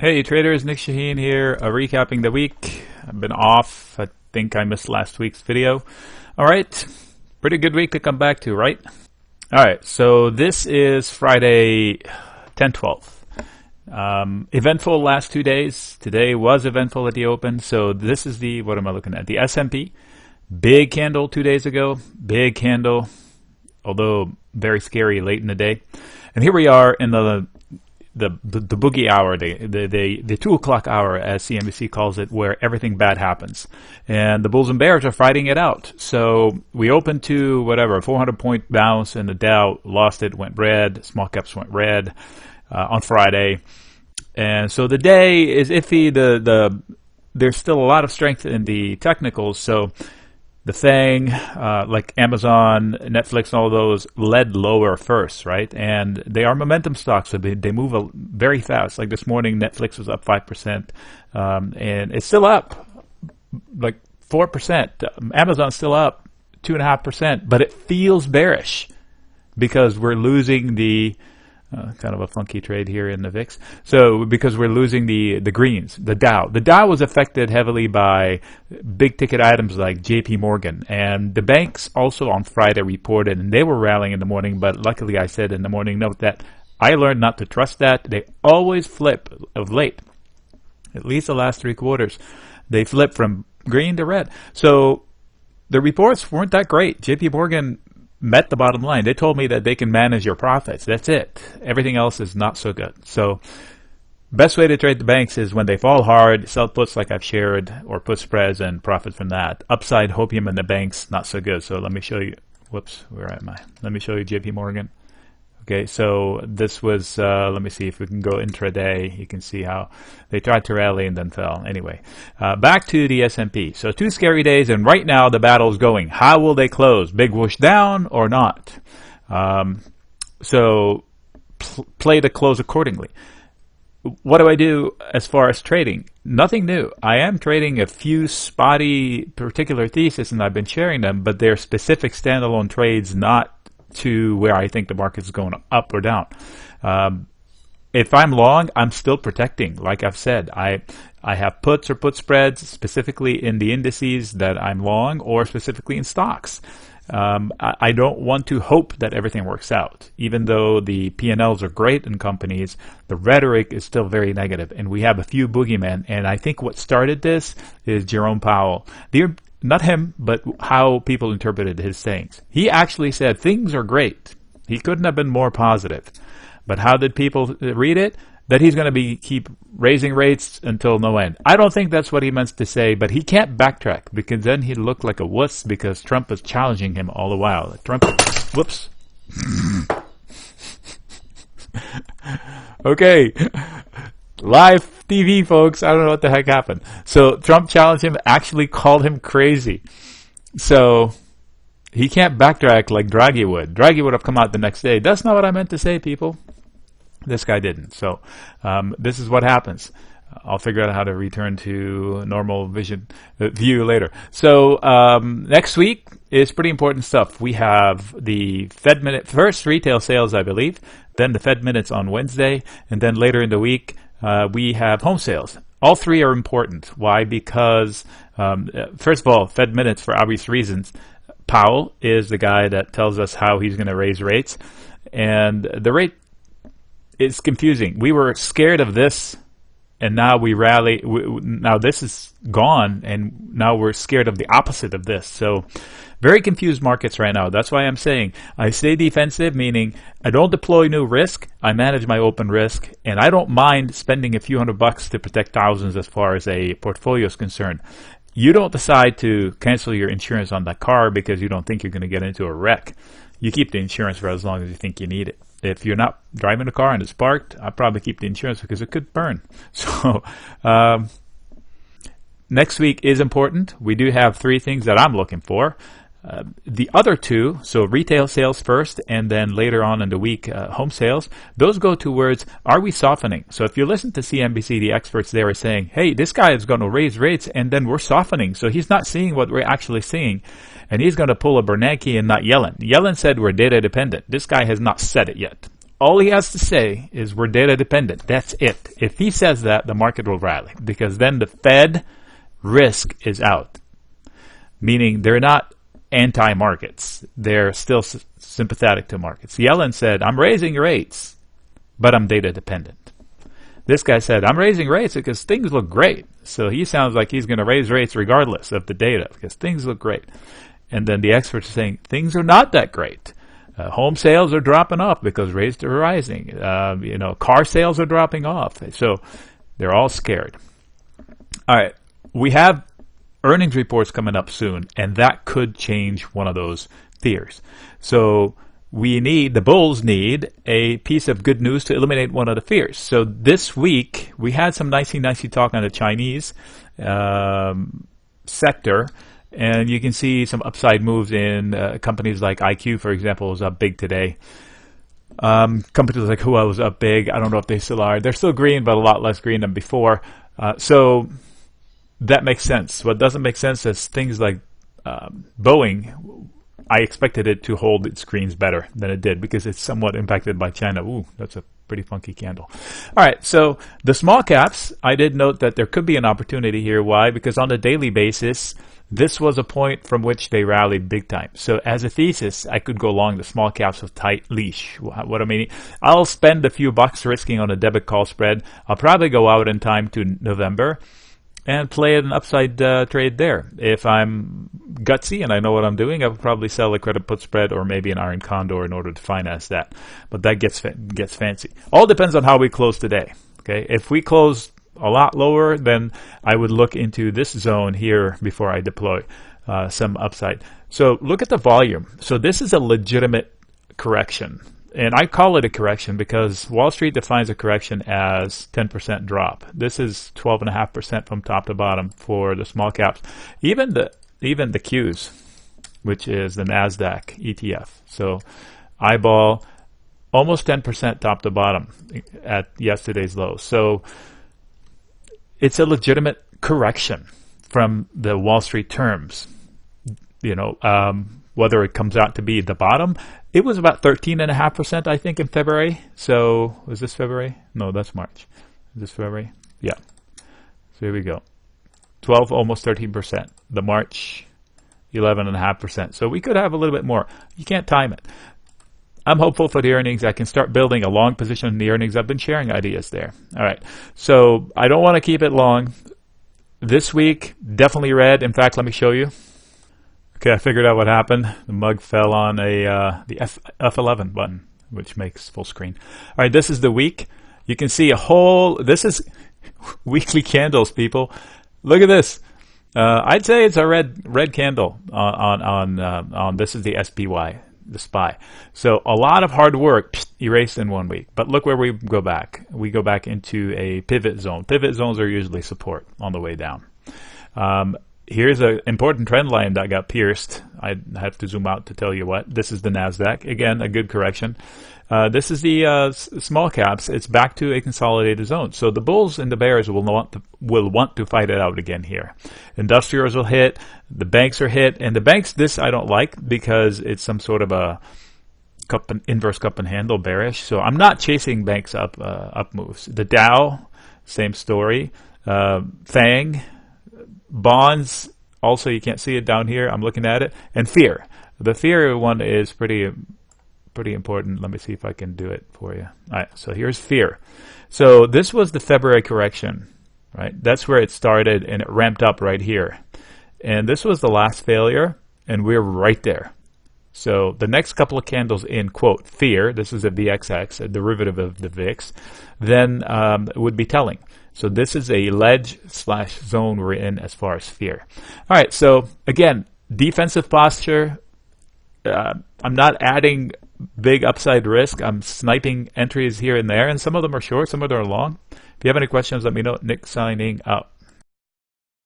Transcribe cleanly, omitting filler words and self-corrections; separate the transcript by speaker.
Speaker 1: Hey traders, Nick Shaheen here, recapping the week. I've been off. I think I missed last week's video. Alright, pretty good week to come back to, right? Alright, so this is Friday 10/12. Eventful last 2 days. Today was eventful at the open. So this is the, what am I looking at? The S&P. Big candle 2 days ago. Big candle, although very scary late in the day. And here we are in the boogie hour, the 2 o'clock hour, as CNBC calls it, where everything bad happens. And the bulls and bears are fighting it out. So we opened to whatever, 400-point bounce, and the Dow lost it, went red. Small caps went red on Friday. And so the day is iffy. There's still a lot of strength in the technicals. So the thing, like Amazon, Netflix, and all those led lower first, right? And they are momentum stocks, so they move very fast. Like this morning, Netflix was up 5%, and it's still up like 4%. Amazon's still up 2.5%, but it feels bearish because we're losing the kind of a funky trade here in the VIX. So because we're losing the greens, the Dow. The Dow was affected heavily by big ticket items like JP Morgan. And the banks also on Friday reported, and they were rallying in the morning, but luckily I said in the morning note that I learned not to trust that. They always flip of late. At least the last 3 quarters. They flip from green to red. So the reports weren't that great. JP Morgan met the bottom line. They told me that they can manage your profits. That's it. Everything else is not so good. So best way to trade the banks is when they fall hard, sell puts like I've shared, or put spreads and profit from that. Upside hopium in the banks, not so good. So let me show you. Whoops, where am I? Let me show you JP Morgan. Okay, so this was, let me see if we can go intraday. You can see how they tried to rally and then fell. Anyway, back to the S&P. So 2 scary days, and right now the battle's going. How will they close? Big whoosh down or not? So play the close accordingly. What do I do as far as trading? Nothing new. I am trading a few spotty particular theses, and I've been sharing them, but they're specific standalone trades, not to where I think the market is going up or down. If I'm long, I'm still protecting. Like I've said, I have puts or put spreads specifically in the indices that I'm long, or specifically in stocks. I don't want to hope that everything works out. Even though the P&Ls are great in companies, the rhetoric is still very negative, and we have a few boogeymen. And I think what started this is Jerome Powell. Not him, but how people interpreted his sayings. He actually said things are great. He couldn't have been more positive. But how did people read it? That he's going to keep raising rates until no end. I don't think that's what he meant to say, but he can't backtrack, because then he'd look like a wuss, because Trump is challenging him all the while. Trump, whoops. Okay. Live TV, folks. I don't know what the heck happened. So Trump challenged him, actually called him crazy. So he can't backtrack like Draghi would. Draghi would have come out the next day. That's not what I meant to say, people. This guy didn't. So this is what happens. I'll figure out how to return to normal view later. So next week is pretty important stuff. We have the Fed minute, first retail sales, I believe, then the Fed minutes on Wednesday, and then later in the week, we have home sales. All 3 are important. Why? Because, first of all, Fed minutes for obvious reasons. Powell is the guy that tells us how he's going to raise rates. And the rate is confusing. We were scared of this, and now we rally. Now this is gone, and now we're scared of the opposite of this. So very confused markets right now. That's why I'm saying I stay defensive, meaning I don't deploy new risk. I manage my open risk, and I don't mind spending a few $100 to protect thousands as far as a portfolio is concerned. You don't decide to cancel your insurance on that car because you don't think you're going to get into a wreck. You keep the insurance for as long as you think you need it. If you're not driving a car and it's parked, I'd probably keep the insurance because it could burn. So next week is important. We do have 3 things that I'm looking for. The other 2, so retail sales first, and then later on in the week, home sales, those go towards, are we softening? So if you listen to CNBC, the experts there are saying, hey, this guy is going to raise rates, and then we're softening. So he's not seeing what we're actually seeing, and he's going to pull a Bernanke and not Yellen. Yellen said we're data dependent. This guy has not said it yet. all he has to say is we're data dependent. That's it. If he says that, the market will rally, because then the Fed risk is out, meaning they're not anti-markets. They're still sympathetic to markets. Yellen said, I'm raising rates, but I'm data dependent. This guy said, I'm raising rates because things look great. So he sounds like he's going to raise rates regardless of the data because things look great. And then the experts are saying things are not that great. Home sales are dropping off because rates are rising. Car sales are dropping off. So they're all scared. All right. We have earnings reports coming up soon, and that could change one of those fears. So the bulls need a piece of good news to eliminate one of the fears. So this week, we had some nicey talk on the Chinese sector, and you can see some upside moves in companies like IQ, for example, was up big today. Companies like Hua was up big. I don't know if they still are. They're still green, but a lot less green than before. So that makes sense. What doesn't make sense is things like Boeing. I expected it to hold its greens better than it did because it's somewhat impacted by China. Ooh, that's a pretty funky candle. All right, so the small caps, I did note that there could be an opportunity here. Why? Because on a daily basis, this was a point from which they rallied big time. So as a thesis, I could go long the small caps with tight leash. What I mean, I'll spend a few bucks risking on a debit call spread. I'll probably go out in time to November and play an upside trade there. If I'm gutsy and I know what I'm doing, I would probably sell a credit put spread or maybe an iron condor in order to finance that. But that gets fancy. All depends on how we close today. Okay, if we close a lot lower, then I would look into this zone here before I deploy some upside. So look at the volume. So this is a legitimate correction. And I call it a correction because Wall Street defines a correction as 10% drop. This is 12.5% from top to bottom for the small caps. Even the Qs, which is the NASDAQ ETF. So eyeball almost 10% top to bottom at yesterday's low. So it's a legitimate correction from the Wall Street terms. Whether it comes out to be the bottom, it was about 13.5%, I think, in February. So was this February? No, that's March. Is this February? Yeah. So here we go. 12, almost 13%. The March, 11.5%. So we could have a little bit more. You can't time it. I'm hopeful for the earnings. I can start building a long position in the earnings. I've been sharing ideas there. All right. So I don't want to keep it long. This week, definitely red. In fact, let me show you. Okay, I figured out what happened. The mug fell on the F11 button, which makes full screen. All right, this is the week. You can see this is weekly candles, people. Look at this. I'd say it's a red candle on this is the SPY, the SPY. So a lot of hard work erased in 1 week. But look where we go back. We go back into a pivot zone. Pivot zones are usually support on the way down. Here's an important trend line that got pierced. I have to zoom out to tell you what. This is the NASDAQ. Again, a good correction. This is the small caps. It's back to a consolidated zone. So the bulls and the bears will want to fight it out again here. Industrials will hit. The banks are hit. And the banks, this I don't like because it's some sort of a inverse cup and handle bearish. So I'm not chasing banks up moves. The Dow, same story. FANG. Bonds, also you can't see it down here. I'm looking at it. And fear. The fear one is pretty important. Let me see if I can do it for you. All right, so here's fear. So this was the February correction, right? That's where it started and it ramped up right here. And this was the last failure, and we're right there. So the next couple of candles in, quote, fear, this is a VXX, a derivative of the VIX, then would be telling. So this is a ledge/zone we're in as far as fear. All right, so again, defensive posture. I'm not adding big upside risk. I'm sniping entries here and there, and some of them are short, some of them are long. If you have any questions, let me know. Nick signing out.